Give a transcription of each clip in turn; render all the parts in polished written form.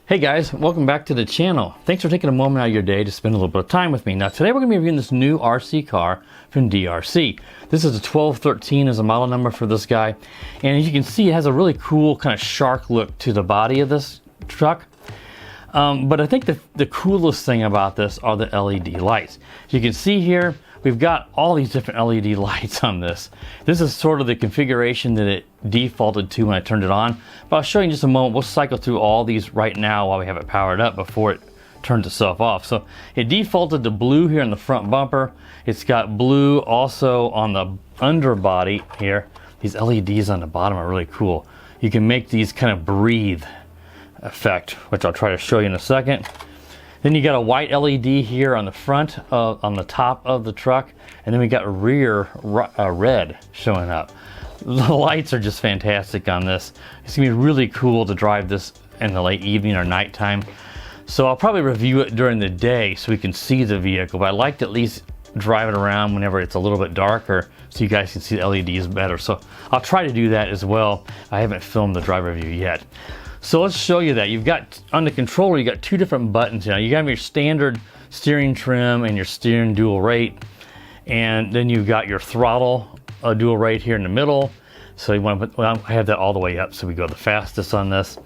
Hey guys, welcome back to the channel. Thanks for taking a moment out of your day to spend a little bit of time with me. Now today we're going to be reviewing this new RC car from DEERC. This is a 1213 is a model number for this guy. And as you can see, it has a really cool kind of shark look to the body of this truck. But I think the coolest thing about this are the LED lights. As you can see here, we've got all these different LED lights on this. This is sort of the configuration that it defaulted to when I turned it on. But I'll show you in just a moment. We'll cycle through all these right now while we have it powered up before it turns itself off. So it defaulted to blue here in the front bumper. It's got blue also on the underbody here. These LEDs on the bottom are really cool. You can make these kind of breathe effect, which I'll try to show you in a second. Then you got a white LED here on the front, on the top of the truck, and then we got rear red showing up. The lights are just fantastic on this. It's gonna be really cool to drive this in the late evening or nighttime. So I'll probably review it during the day so we can see the vehicle, but I like to at least drive it around whenever it's a little bit darker so you guys can see the LEDs better. So I'll try to do that as well. I haven't filmed the drive review yet. So let's show you that. You've got, on the controller, you got two different buttons now. You got your standard steering trim and your steering dual rate. And then you've got your throttle dual rate here in the middle. So you want to put, well, I have that all the way up so we go the fastest on this.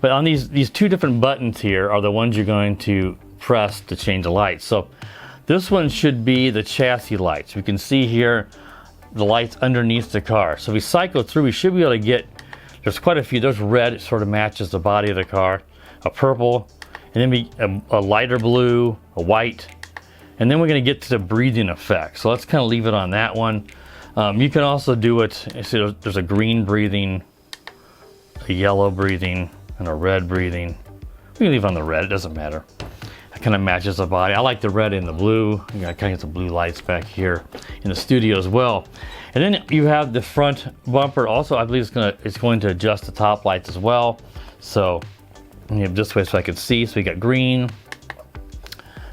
But on these two different buttons here are the ones you're going to press to change the lights. So this one should be the chassis lights. We can see here the lights underneath the car. So if we cycle through, we should be able to get, there's quite a few. There's red, it sort of matches the body of the car, a purple, and then a lighter blue, a white, and then we're going to get to the breathing effect. So let's kind of leave it on that one. You can also do it, see there's a green breathing, a yellow breathing, and a red breathing. We can leave on the red, it doesn't matter. It kind of matches the body. I like the red and the blue. You got kind of the blue lights back here in the studio as well. And then you have the front bumper also. I believe it's going to adjust the top lights as well. So you have this way so I can see. So we got green,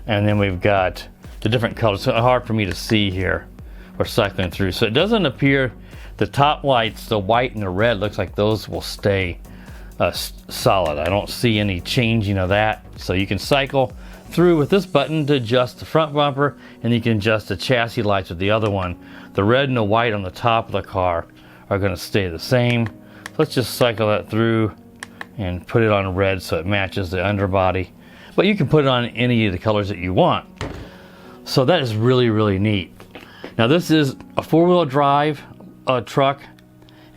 and then we've got the different colors. So hard for me to see here. We're cycling through. So it doesn't appear the top lights, the white and the red, looks like those will stay solid. I don't see any changing of that. So you can cycle through with this button to adjust the front bumper, and you can adjust the chassis lights with the other one. The red and the white on the top of the car are going to stay the same. Let's just cycle that through and put it on red so it matches the underbody. But you can put it on any of the colors that you want. So that is really, really neat. Now this is a four-wheel drive truck,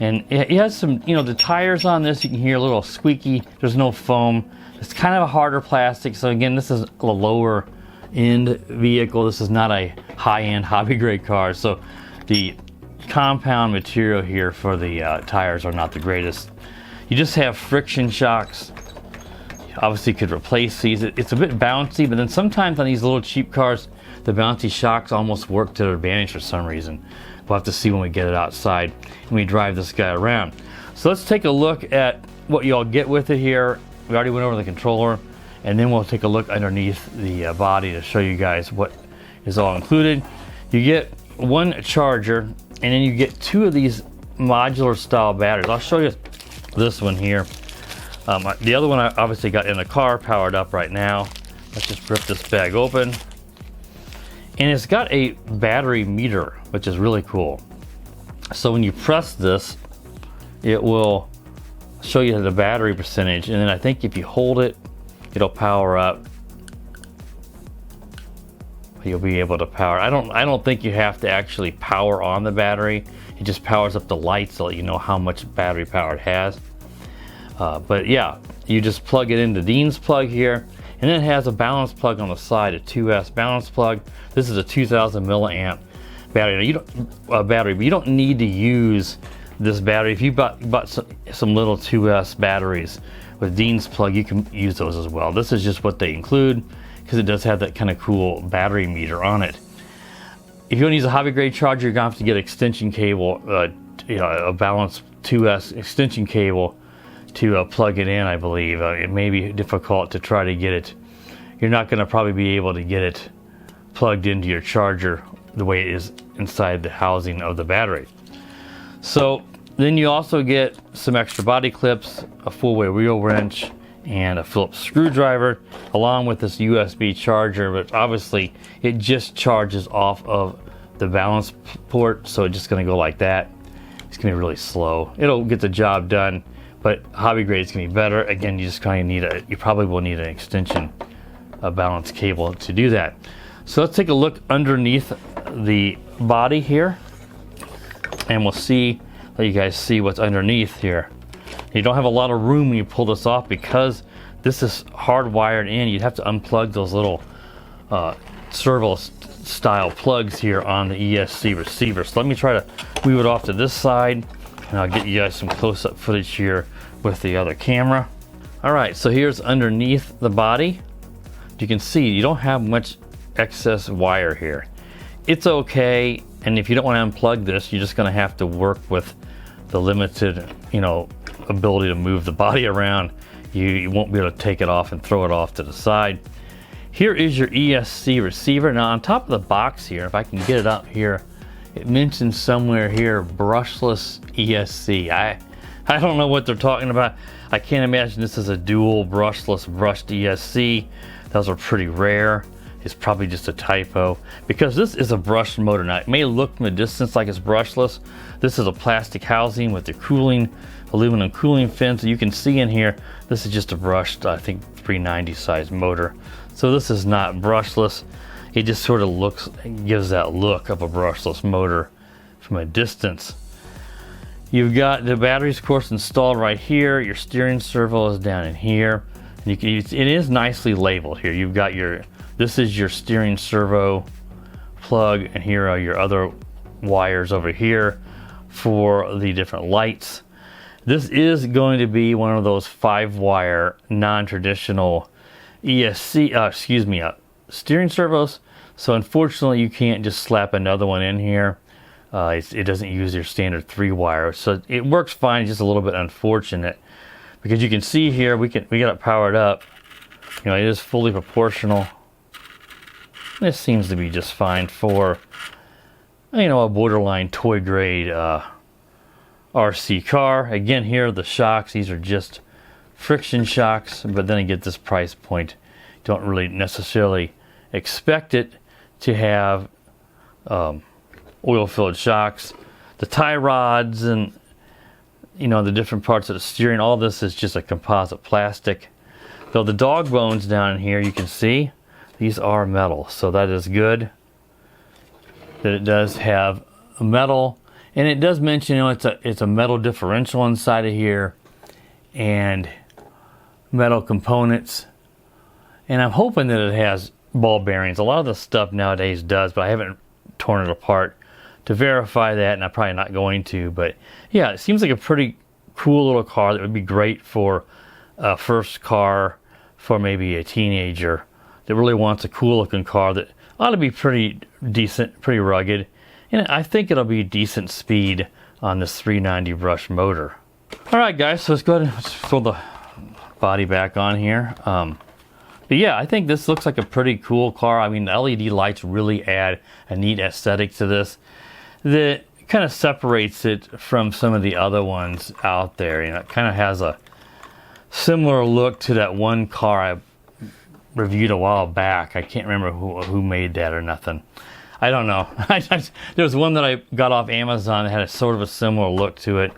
and it has some, you know, the tires on this, you can hear a little squeaky. There's no foam. It's kind of a harder plastic. So again, this is a lower end vehicle. This is not a high-end hobby grade car. So the compound material here for the tires are not the greatest. You just have friction shocks. You obviously could replace these. It's a bit bouncy, but then sometimes on these little cheap cars, the bouncy shocks almost work to their advantage for some reason. We'll have to see when we get it outside and we drive this guy around. So let's take a look at what you all get with it here. We already went over the controller, and then we'll take a look underneath the body to show you guys what is all included. You get one charger, and then you get two of these modular style batteries. I'll show you this one here. The other one I obviously got in the car, powered up right now. Let's just rip this bag open. And it's got a battery meter, which is really cool. So when you press this, it will show you the battery percentage, and then I think if you hold it, it'll power up. you'll be able to power. I don't think you have to actually power on the battery. It just powers up the lights to let you know how much battery power it has. But yeah, you just plug it into Dean's plug here, and then it has a balance plug on the side, a 2S balance plug. This is a 2000 milliamp battery. Now but you don't need to use this battery. If you bought some little 2S batteries with Dean's plug, you can use those as well. This is just what they include because it does have that kind of cool battery meter on it. If you want to use a hobby grade charger, you're gonna have to get extension cable, a balanced 2S extension cable to plug it in, I believe. It may be difficult to try to get it. You're not gonna probably be able to get it plugged into your charger the way it is inside the housing of the battery. So then you also get some extra body clips, a full-way wheel wrench, and a Phillips screwdriver, along with this USB charger, but obviously it just charges off of the balance port, so it's just gonna go like that. It's gonna be really slow. It'll get the job done, but hobby grade is gonna be better. Again, you just kind of need you probably will need an extension, a balance cable to do that. So let's take a look underneath the body here, and we'll let you guys see what's underneath here. You don't have a lot of room when you pull this off because this is hardwired in. You'd have to unplug those little servo style plugs here on the ESC receiver. So let me try to move it off to this side, and I'll get you guys some close-up footage here with the other camera. All right, so here's underneath the body. You can see you don't have much excess wire here. It's okay, and if you don't want to unplug this, you're just going to have to work with the limited, ability to move the body around. You won't be able to take it off and throw it off to the side. Here is your ESC receiver. Now on top of the box here, if I can get it up here, it mentions somewhere here brushless ESC. I don't know what they're talking about. I can't imagine this is a dual brushless brushed ESC. Those are pretty rare. It's probably just a typo because this is a brushed motor. Now it may look from a distance like it's brushless. This is a plastic housing with the aluminum cooling fins. You can see in here, this is just a brushed, I think 390 size motor. So this is not brushless. It just sort of gives that look of a brushless motor from a distance. You've got the batteries, of course, installed right here. Your steering servo is down in here. And it is nicely labeled here. You've got this is your steering servo plug, and here are your other wires over here for the different lights. This is going to be one of those 5-wire non-traditional steering servos. So unfortunately you can't just slap another one in here. It doesn't use your standard 3-wire. So it works fine, just a little bit unfortunate because you can see here we got it powered up. It is fully proportional. This seems to be just fine for a borderline toy grade RC car. Again, here are the shocks. These are just friction shocks, but then at this price point, don't really necessarily expect it to have oil-filled shocks. The tie rods and the different parts of the steering, all this is just a composite plastic. Though the dog bones down here, you can see these are metal, so that is good that it does have metal. And it does mention it's a metal differential inside of here and metal components, and I'm hoping that it has ball bearings. A lot of the stuff nowadays does, but I haven't torn it apart to verify that, and I'm probably not going to. But yeah, it seems like a pretty cool little car that would be great for a first car for maybe a teenager that really wants a cool looking car that ought to be pretty decent, pretty rugged. And I think it'll be decent speed on this 390 brush motor. All right, guys, so let's go ahead and throw the body back on here. But yeah, I think this looks like a pretty cool car. I mean, the LED lights really add a neat aesthetic to this that kind of separates it from some of the other ones out there. It kind of has a similar look to that one car I reviewed a while back. I can't remember who made that or nothing. I don't know. There was one that I got off Amazon that had a sort of a similar look to it,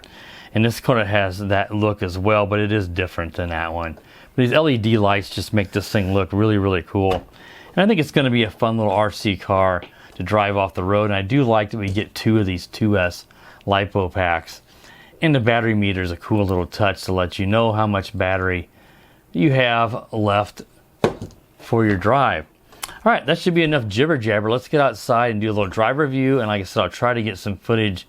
and this kind of has that look as well, but it is different than that one. But these LED lights just make this thing look really, really cool. And I think it's going to be a fun little RC car to drive off the road. And I do like that we get 2 of these 2S LiPo packs. And the battery meter is a cool little touch to let you know how much battery you have left for your drive. All right, that should be enough jibber jabber. Let's get outside and do a little drive review. And like I said, I'll try to get some footage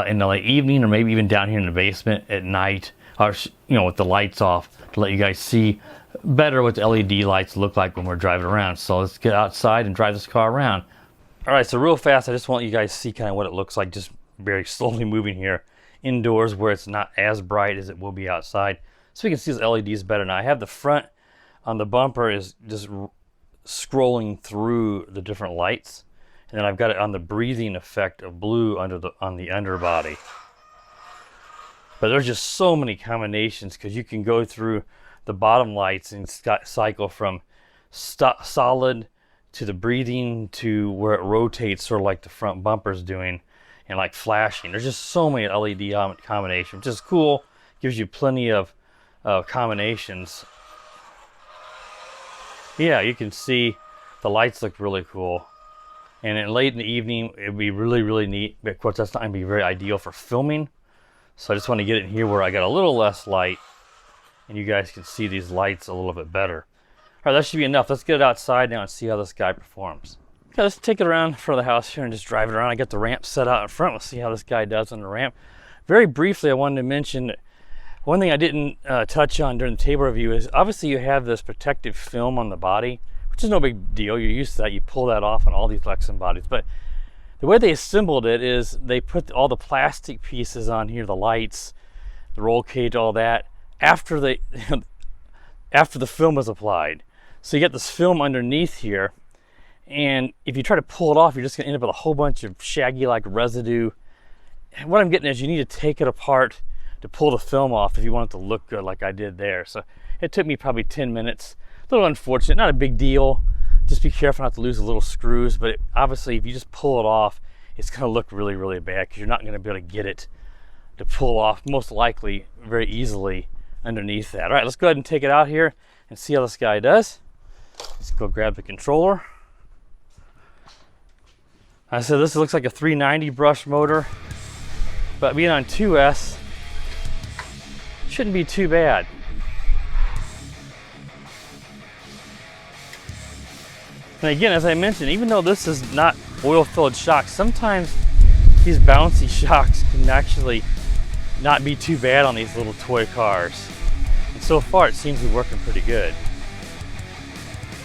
in the late evening, or maybe even down here in the basement at night, or with the lights off, to let you guys see better what the LED lights look like when we're driving around. So let's get outside and drive this car around. All right, so real fast, I just want you guys to see kind of what it looks like, just very slowly moving here indoors where it's not as bright as it will be outside. So we can see the LEDs better now. I have the front on the bumper is just scrolling through the different lights. And then I've got it on the breathing effect of blue on the underbody. But there's just so many combinations because you can go through the bottom lights and cycle from solid to the breathing to where it rotates, sort of like the front bumper's doing, and like flashing. There's just so many LED combinations, which is cool. Gives you plenty of combinations. Yeah, you can see the lights look really cool. And then late in the evening, it'd be really, really neat. But of course, that's not going to be very ideal for filming. So I just want to get it in here where I got a little less light, and you guys can see these lights a little bit better. All right, that should be enough. Let's get it outside now and see how this guy performs. Okay, let's take it around for the house here and just drive it around. I got the ramp set out in front. We'll see how this guy does on the ramp. Very briefly, I wanted to mention one thing I didn't touch on during the table review is obviously you have this protective film on the body, which is no big deal. You're used to that. You pull that off on all these Lexan bodies. But the way they assembled it is they put all the plastic pieces on here, the lights, the roll cage, all that, after the film was applied. So you get this film underneath here, and if you try to pull it off, you're just going to end up with a whole bunch of shaggy-like residue. And what I'm getting is you need to take it apart to pull the film off if you want it to look good like I did there. So it took me probably 10 minutes. A little unfortunate, not a big deal. Just be careful not to lose the little screws, but obviously if you just pull it off, it's going to look really, really bad because you're not going to be able to get it to pull off, most likely, very easily underneath that. All right, let's go ahead and take it out here and see how this guy does. Let's go grab the controller. I said this looks like a 390 brush motor, but being on 2S, shouldn't be too bad. And again, as I mentioned, even though this is not oil-filled shocks, sometimes these bouncy shocks can actually not be too bad on these little toy cars. And so far, it seems to be working pretty good.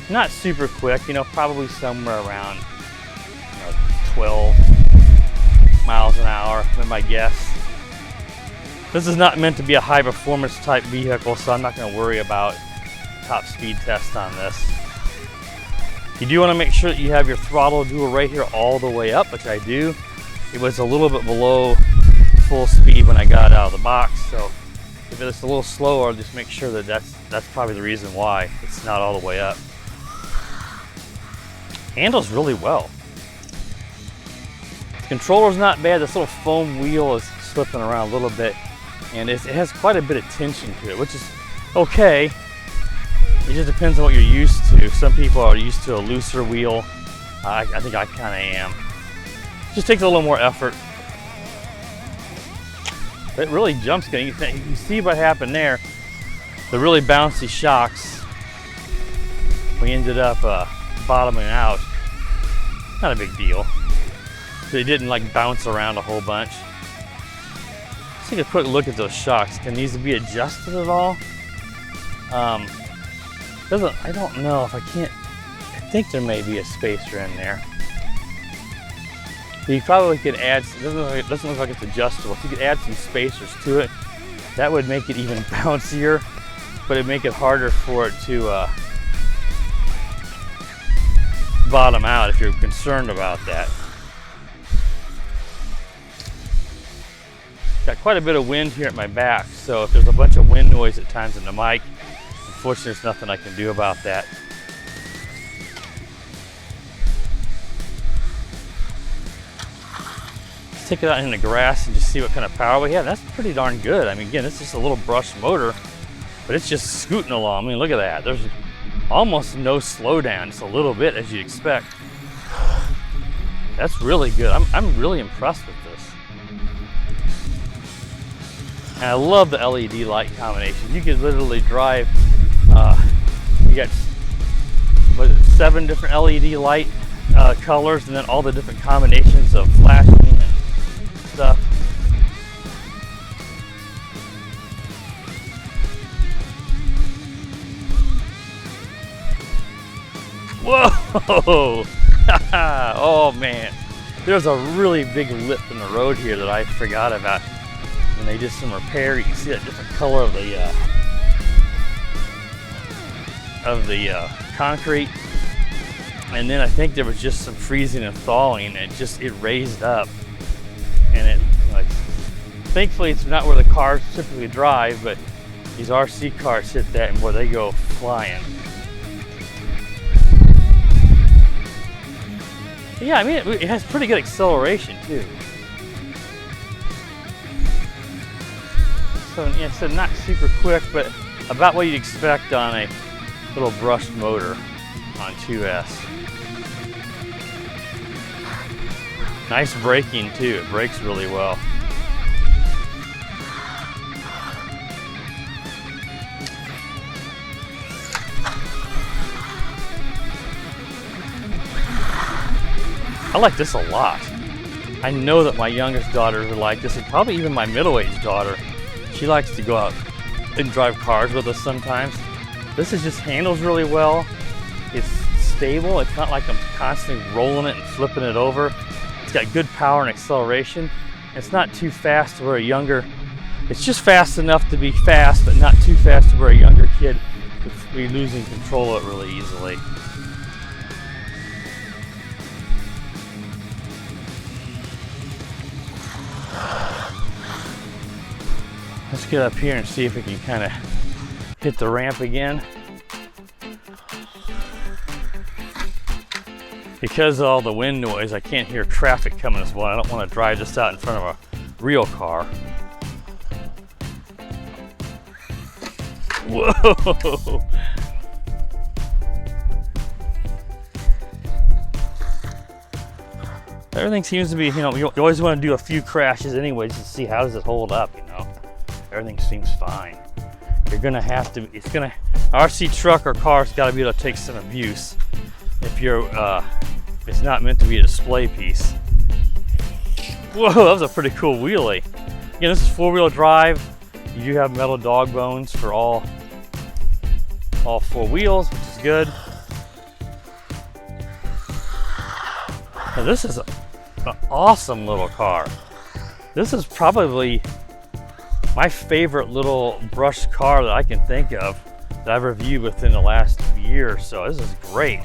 Not super quick, probably somewhere around 12 miles an hour, that's my guess. This is not meant to be a high performance type vehicle, so I'm not going to worry about top speed test on this. You do want to make sure that you have your throttle dual right here all the way up, which I do. It was a little bit below full speed when I got it out of the box, so if it's a little slower, just make sure that that's probably the reason why it's not all the way up. Handles really well. The controller's not bad. This little foam wheel is slipping around a little bit, and it has quite a bit of tension to it, which is okay. It just depends on what you're used to. Some people are used to a looser wheel. I think I kind of am. Just takes a little more effort. It really jumps good. You can see what happened there. The really bouncy shocks, we ended up bottoming out. Not a big deal. They didn't like bounce around a whole bunch. Let's take a quick look at those shocks. Can these be adjusted at all? I don't know if I can't. I think there may be a spacer in there. You probably could add. It doesn't look like it's adjustable. If you could add some spacers to it, that would make it even bouncier, but it'd make it harder for it to bottom out if you're concerned about that. Got quite a bit of wind here at my back, so if there's a bunch of wind noise at times in the mic, unfortunately there's nothing I can do about that. Let's take it out in the grass and just see what kind of power we have. That's pretty darn good. I mean, again, it's just a little brush motor, but it's just scooting along. I mean, look at that. There's almost no slowdown, just a little bit as you'd expect. That's really good. I'm really impressed with this. And I love the LED light combination. You could literally drive, you got, what is it, 7 different LED light colors, and then all the different combinations of flashing and stuff. Whoa! Oh man, there's a really big lip in the road here that I forgot about. When they did some repair, you can see that different color of the concrete. And then I think there was just some freezing and thawing, and it raised up, and it, like, thankfully it's not where the cars typically drive, but these RC cars hit that and where they go flying. Yeah, I mean, it has pretty good acceleration too. So yeah, so not super quick, but about what you'd expect on a little brushed motor on 2S. Nice braking too, it brakes really well. I like this a lot. I know that my youngest daughter would like this, and probably even my middle-aged daughter. She likes to go out and drive cars with us sometimes. This is just handles really well. It's stable. It's not like I'm constantly rolling it and flipping it over. It's got good power and acceleration. It's not too fast to where a younger, it's just fast enough to be fast, but not too fast to where a younger kid could be losing control of it really easily. Let's get up here and see if we can kind of hit the ramp again. Because of all the wind noise, I can't hear traffic coming as well. I don't want to drive this out in front of a real car. Whoa! Everything seems to be, you know, you always want to do a few crashes anyways to see how does it hold up, you know. Everything seems fine. You're gonna have to, RC truck or car's gotta be able to take some abuse if you're, it's not meant to be a display piece. Whoa, that was a pretty cool wheelie. Again, this is 4-wheel drive. You do have metal dog bones for all 4 wheels, which is good. Now this is an awesome little car. This is probably my favorite little brushed car that I can think of that I've reviewed within the last year or so. This is great.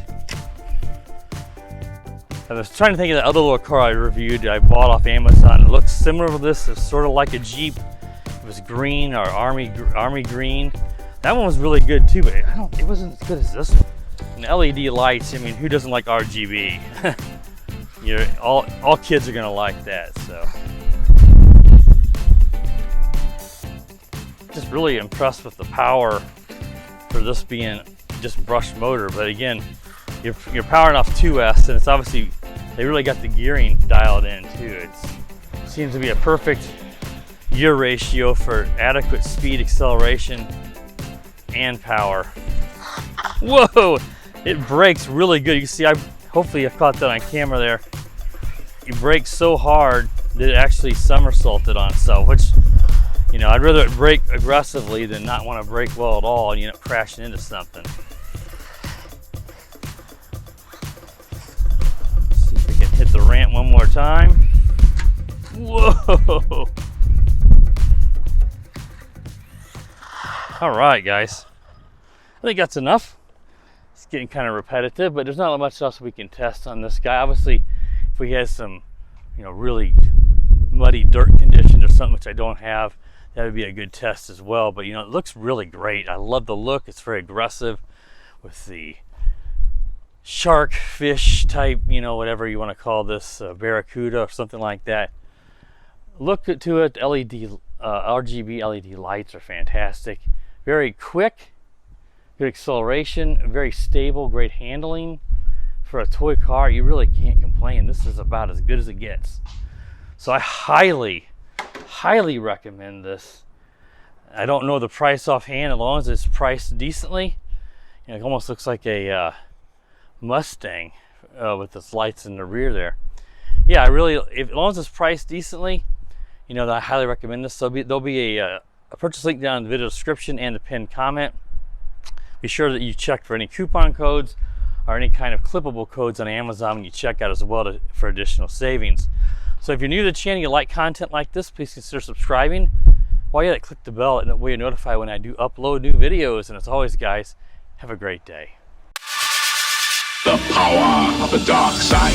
I was trying to think of the other little car I reviewed that I bought off Amazon. It looks similar to this. It's sort of like a Jeep. It was green, or army green. That one was really good too, but it wasn't as good as this one. And LED lights, I mean, who doesn't like RGB? All kids are gonna like that, so. Just really impressed with the power for this being just brushed motor, but again, you're powering off 2S, and it's obviously, they really got the gearing dialed in too. It seems to be a perfect gear ratio for adequate speed, acceleration, and power. Whoa, it brakes really good. You can see, hopefully I caught that on camera there. It brakes so hard that it actually somersaulted on itself, which, you know, I'd rather it brake aggressively than not want to brake well at all and you end up crashing into something. Let's see if we can hit the ramp one more time. Whoa! All right, guys. I think that's enough. It's getting kind of repetitive, but there's not much else we can test on this guy. Obviously, if we had some, you know, really muddy dirt conditions or something, which I don't have, that would be a good test as well. But, you know, it looks really great. I love the look. It's very aggressive with the shark fish type, you know, whatever you want to call this, barracuda or something like that. Look to it. RGB LED lights are fantastic. Very quick, good acceleration, very stable, great handling. For a toy car, you really can't complain. This is about as good as it gets. So I highly recommend this. I don't know the price offhand, as long as it's priced decently. You know, it almost looks like a Mustang with its lights in the rear there. Yeah, as long as it's priced decently, you know, I highly recommend this. There'll be a purchase link down in the video description and a pinned comment. Be sure that you check for any coupon codes or any kind of clippable codes on Amazon when you check out as well for additional savings. So if you're new to the channel, you like content like this, please consider subscribing. While you're at it, click the bell, and that way you're notified when I do upload new videos. And as always, guys, have a great day. The power of the dark side.